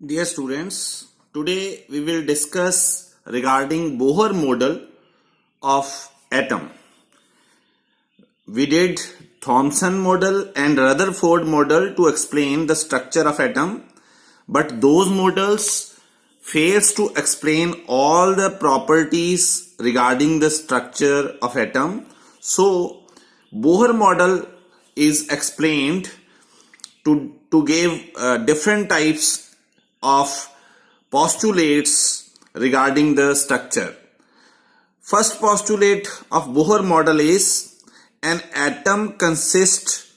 Dear students, today we will discuss regarding Bohr model of atom. We did Thomson model and Rutherford model to explain the structure of atom, but those models fails to explain all the properties regarding the structure of atom. So Bohr model is explained to give different types of postulates regarding the structure. First postulate of Bohr model is an atom consists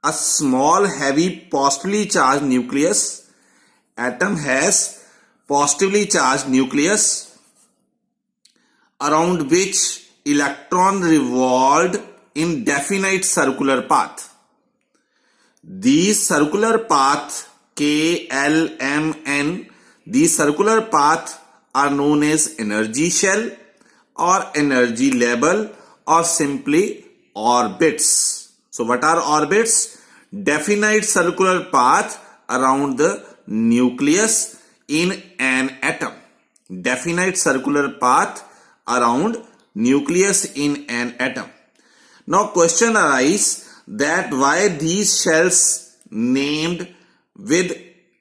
a small heavy positively charged nucleus. Atom has positively charged nucleus around which electron revolved in definite circular path. These circular path K, L, M, N, these circular paths are known as energy shell or energy level or simply orbits. So what are orbits? Definite circular path around the nucleus in an atom. Definite circular path around nucleus in an atom. Now question arises that why these shells named with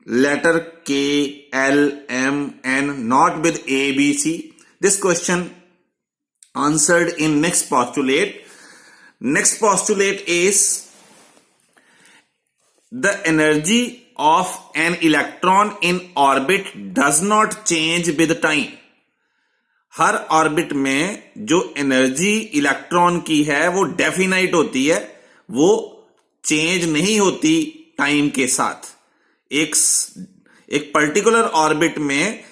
letter K, L, M, N, not with A, B, C. This question answered in next postulate. Next postulate is the energy of an electron in orbit does not change with time. Her orbit में जो energy electron की है वो definite होती है, वो change नहीं होती टाइम के साथ. एक पर्टिकुलर ऑर्बिट में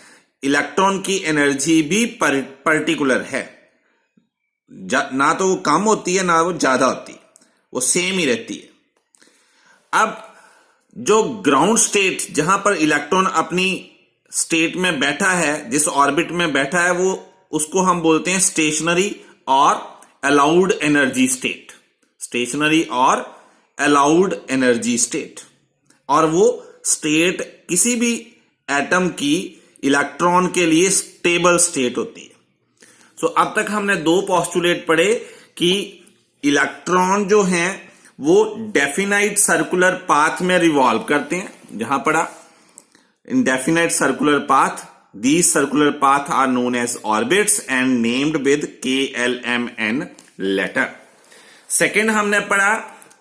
इलेक्ट्रॉन की एनर्जी भी पर्टिकुलर है, ना तो वो कम होती है ना वो ज्यादा होती है, वो सेम ही रहती है. अब जो ग्राउंड स्टेट जहां पर इलेक्ट्रॉन अपनी स्टेट में बैठा है, जिस ऑर्बिट में बैठा है, वो उसको हम बोलते हैं स्टेशनरी और अलाउड एनर्जी स्टेट. स्टेशनरी और अलाउड एनर्जी स्टेट. और वो स्टेट किसी भी एटम की इलेक्ट्रॉन के लिए स्टेबल स्टेट होती है. सो अब तक हमने दो पोस्टुलेट पढ़े कि इलेक्ट्रॉन जो हैं वो डेफिनाइट सर्कुलर पाथ में रिवॉल्व करते हैं. जहां पढ़ा in definite circular path, these circular path are known as orbits and named with K, L, M, N letter. Second हमने पढ़ा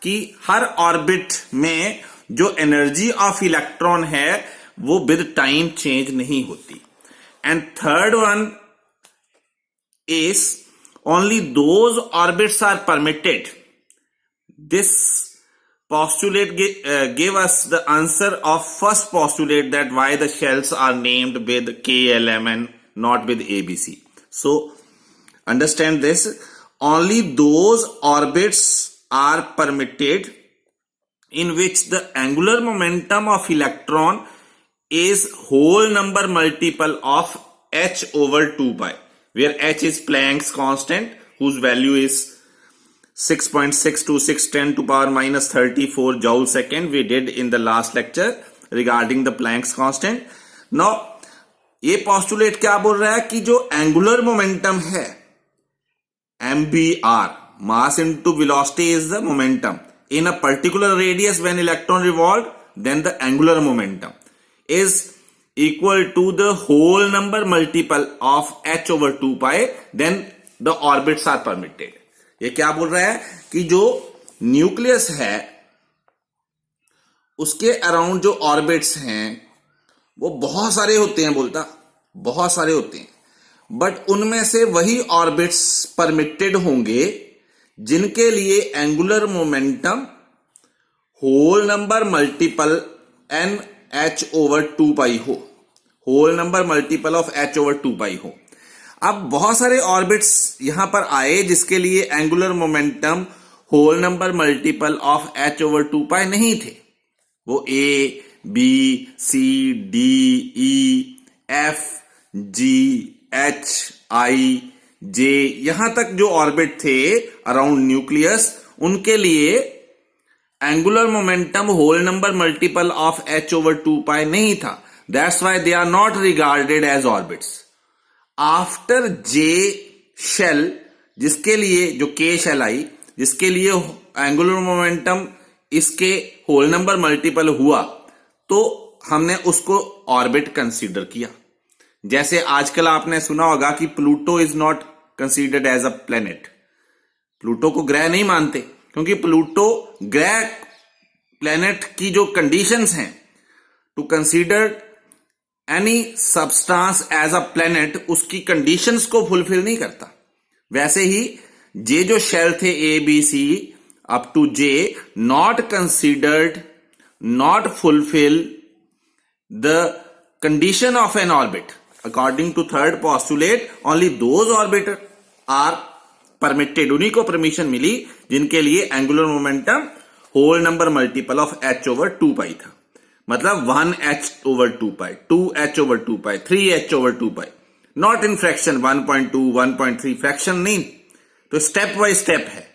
कि हर ऑर्बिट में जो एनर्जी ऑफ इलेक्ट्रॉन है वो विद टाइम चेंज नहीं होती. And third one is only those orbits are permitted. This postulate gave us the answer of first postulate that why the shells are named with K, L, M, N, not with A, B, C. So understand this, only those orbits are permitted in which the angular momentum of electron is whole number multiple of h over 2 pi, where h is Planck's constant whose value is 6.62610 to power minus 34 joule second. We did in the last lecture regarding the Planck's constant. Now ये postulate क्या बोल रहा है कि जो angular momentum है MBR, mass into velocity is the momentum in a particular radius when electron revolved, then the angular momentum is equal to the whole number multiple of h over 2 pi, then the orbits are permitted. ये क्या बोल रहा है कि जो nucleus है उसके around जो ऑर्बिट्स हैं वो बहुत सारे होते हैं, बोलता बहुत सारे होते हैं, बट उनमें से वही ऑर्बिट्स परमिटेड होंगे जिनके लिए angular momentum whole number multiple n h over 2 pi हो, whole number multiple of h over 2 pi हो. अब बहुत सारे ऑर्बिट्स यहां पर आए जिसके लिए angular momentum whole number multiple of h over 2 pi नहीं थे. वो A, B, C, D, E, F, G, H, I, J यहां तक जो ऑर्बिट थे अराउंड न्यूक्लियस, उनके लिए angular momentum whole number multiple of h over 2 pi नहीं था. That's why they are not regarded as orbits. After J shell, जिसके लिए जो के शेल आई, जिसके लिए एंगुलर मोमेंटम इसके होल नंबर मल्टीपल हुआ, तो हमने उसको ऑर्बिट कंसीडर किया। जैसे आजकल आपने सुना होगा कि Pluto is not considered as a planet. Pluto को ग्रह नहीं मानते क्योंकि प्लूटो ग्रह प्लेनेट की जो कंडीशंस हैं to consider any substance as a planet, उसकी कंडीशंस को फुलफिल नहीं करता। वैसे ही जे जो शेल थे A B C up to J not considered, not fulfil the condition of an orbit. According to third postulate, only those orbiters are permitted, उन्हीं को परमिशन मिली जिनके लिए angular momentum whole number multiple of h over 2 pi था। मतलब 1h over 2 pi, 2h over 2 pi, 3h over 2 pi, not in fraction 1.2, 1.3 fraction नहीं, तो step by step है।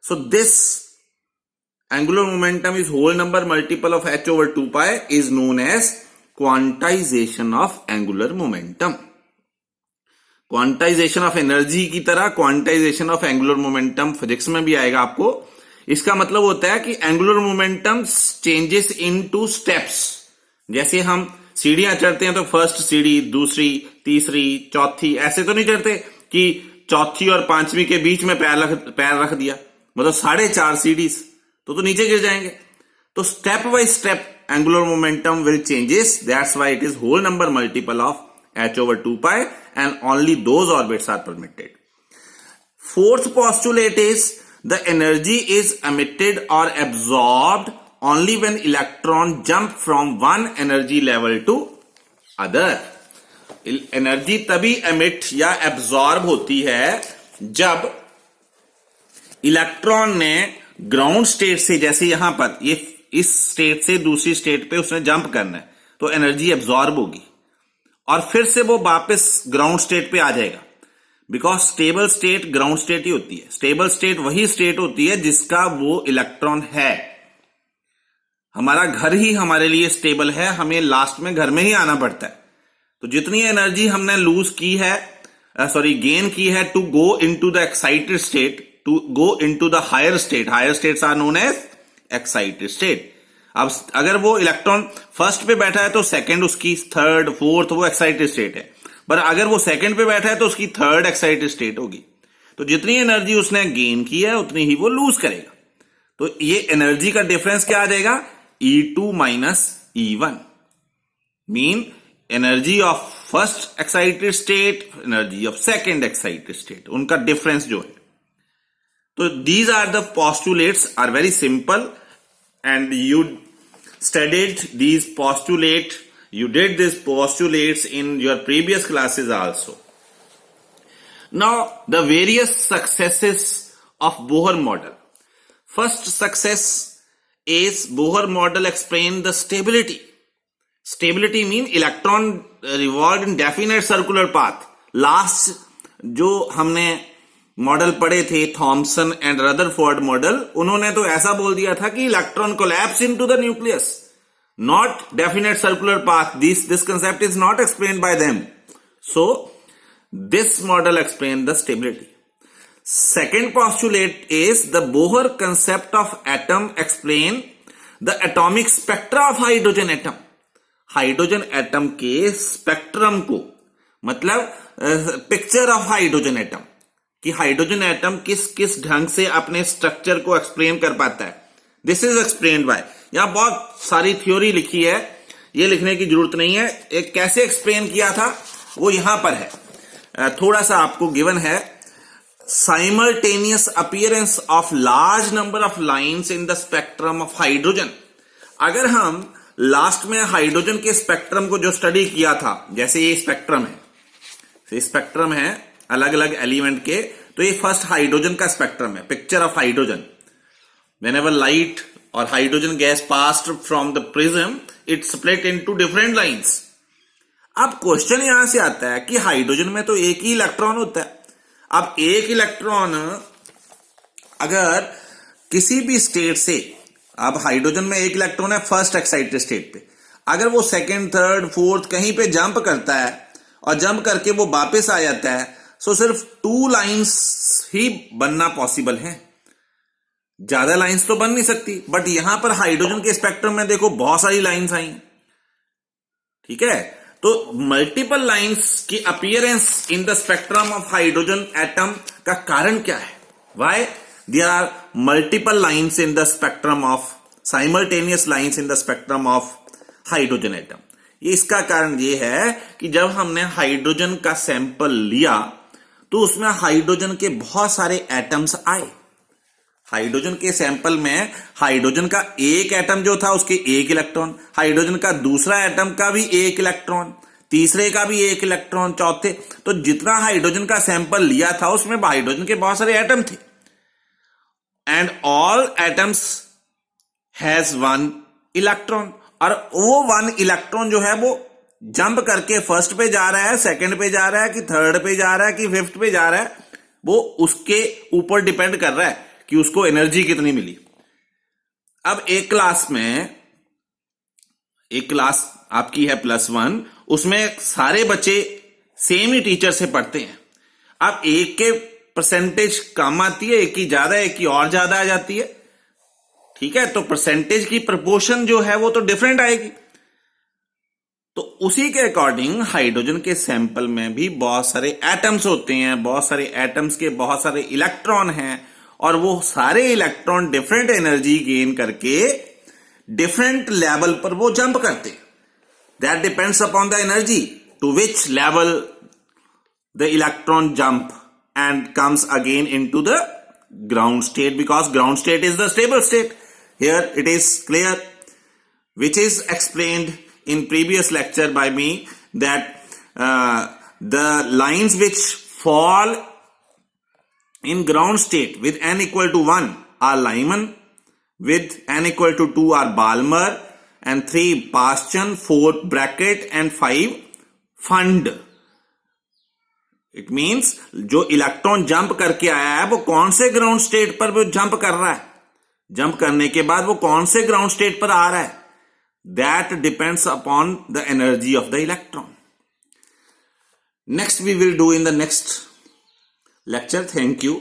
So this angular momentum is whole number multiple of h over 2 pi is known as quantization of angular momentum. Quantization of energy की तरह quantization of angular momentum physics में भी आएगा आपको। इसका मतलब होता है कि angular momentum changes into steps. जैसे हम सीढ़ियां चढ़ते हैं तो फर्स्ट सीढ़ी, दूसरी, तीसरी, चौथी, ऐसे तो नहीं चढ़ते कि चौथी और पांचवी के बीच में पैर रख दिया, मतलब 4.5 सीढ़ी तो नीचे गिर जाएंगे। तो step by step angular momentum will changes, that's why it is whole number multiple of h over 2 pi and only those orbits are permitted. Fourth postulate is the energy is emitted or absorbed only when electron jump from one energy level to other. Energy तभी emit या absorb होती है जब electron ने ground state से, जैसे यहां पर ये इस स्टेट से दूसरी स्टेट पे उसने जंप करना है, तो एनर्जी एब्जॉर्ब होगी और फिर से वो वापस ग्राउंड स्टेट पे आ जाएगा। Because stable state ground state ही होती है। स्टेबल स्टेट वही स्टेट होती है जिसका वो इलेक्ट्रॉन है। हमारा घर ही हमारे लिए स्टेबल है, हमें लास्ट में घर में ही आना पड़ता है। तो जितनी एनर्जी हमने लूज की है, गेन की है to go into the excited state, to go into the higher state, higher states are known as excited state. अब अगर वो इलेक्ट्रॉन फर्स्ट पे बैठा है तो सेकंड उसकी, थर्ड, फोर्थ वो एक्साइटेड स्टेट है, पर अगर वो सेकंड पे बैठा है तो उसकी थर्ड एक्साइटेड स्टेट होगी। तो जितनी एनर्जी उसने गेन की है उतनी ही वो लूज करेगा। तो ये एनर्जी का डिफरेंस क्या आ जाएगा? E2 minus E1 mean energy of first excited state, energy of second excited state, उनका डिफरेंस जो है। तो these are the postulates, are very simple and you studied these postulates, you did these postulates in your previous classes also. Now the various successes of Bohr model. First success is Bohr model explain the stability. Stability mean electron revolved in definite circular path. Last जो हमने model पढ़े थे Thomson and Rutherford model, उन्होंने तो ऐसा बोल दिया था कि electron collapse into the nucleus, not definite circular path. This concept is not explained bye them. So this model explain the stability. Second postulate is the Bohr concept of atom explain the atomic spectra of hydrogen atom. Hydrogen atom के spectrum को, मतलब picture of hydrogen atom, कि hydrogen atom किस किस ढंग से अपने structure को एक्सप्लेन कर पाता है. This is explained bye. यहां बहुत सारी थ्योरी लिखी है, ये लिखने की जरूरत नहीं है. एक कैसे एक्सप्लेन किया था वो यहां पर है, थोड़ा सा आपको गिवन है. Simultaneous appearance of large number of lines in the spectrum of hydrogen. अगर हम लास्ट में हाइड्रोजन के स्पेक्ट्रम को जो स्टडी किया था, जैसे ये स्पेक्ट्रम है, ये स्पेक्ट्रम है अलग अलग एलिमेंट के, तो ये फर्स्ट हाइड्रोजन का स्पेक्ट्रम है, picture of hydrogen. Whenever light और hydrogen gas passed from the prism, it split into different lines. अब क्वेश्चन यहां से आता है कि हाइड्रोजन में तो एक ही इलेक्ट्रॉन होता है. अब एक इलेक्ट्रॉन अगर किसी भी स्टेट से, अब हाइड्रोजन में एक इलेक्ट्रॉन है फर्स्ट एक्साइटेड स्टेट पे, अगर वो सेकंड, थर्ड, फोर्थ कहीं पे जंप करता है और जंप करके वो वापस आ जाता है, सो सिर्फ 2 लाइंस ही बनना पॉसिबल है, ज्यादा लाइंस तो बन नहीं सकती। बट यहां पर हाइड्रोजन के स्पेक्ट्रम में देखो बहुत सारी लाइंस आई, ठीक है। तो मल्टीपल लाइंस की appearance in the spectrum of hydrogen atom का कारण क्या है? Why there are multiple lines in the spectrum of, simultaneous lines in the spectrum of hydrogen atom? ये इसका कारण ये है कि जब हमने हाइड्रोजन का सैंपल लिया तो उसमें हाइड्रोजन के बहुत सारे एटम्स आए। हाइड्रोजन के सैंपल में हाइड्रोजन का एक एटम जो था उसके 1 इलेक्ट्रॉन, हाइड्रोजन का दूसरा एटम का भी 1 इलेक्ट्रॉन, तीसरे का भी 1 इलेक्ट्रॉन, चौथे, तो जितना हाइड्रोजन का सैंपल लिया था उसमें हाइड्रोजन के बहुत सारे एटम थे। And all atoms has 1 electron, और वो 1 इलेक्ट्रॉन जो है वो जंप करके फर्स्ट पे जा रहा है, सेकंड पे जा रहा है, कि थर्ड पे जा रहा है, कि फिफ्थ पे जा रहा है, वो उसके ऊपर डिपेंड कर रहा है कि उसको एनर्जी कितनी मिली। अब एक क्लास आपकी है +1, उसमें सारे बच्चे सेम ही टीचर से पढ़ते हैं। अब एक के परसेंटेज कम आती है, एक की ज्यादा, एक की और ज्यादा आ जाती है, ठीक है। तो परसेंटेज की प्रपोर्शन जो है वो तो डिफरेंट आएगी। तो उसी के अकॉर्डिंग हाइड्रोजन के सैंपल में भी बहुत सारे एटम्स होते हैं, बहुत सारे एटम्स के बहुत सारे इलेक्ट्रॉन हैं, और वो सारे इलेक्ट्रॉन डिफरेंट एनर्जी गेन करके डिफरेंट लेवल पर वो जंप करते हैं। That depends upon the energy to which level the electron jump and comes again into the ground state, because ground state is the stable state. Here it is clear, which is explained in previous lecture by me, that the lines which fall in ground state with n equal to 1 are Lyman, with n equal to 2 are Balmer, and 3 Bastian, 4 Brackett, and 5 Fund. It means जो electron jump करके आया है वो कौन से ground state पर वो jump कर रहा है, जंप करने के बाद वो कौन से ग्राउंड स्टेट पर आ रहा है, that depends upon the energy of the electron. Next we will do in the next lecture. Thank you.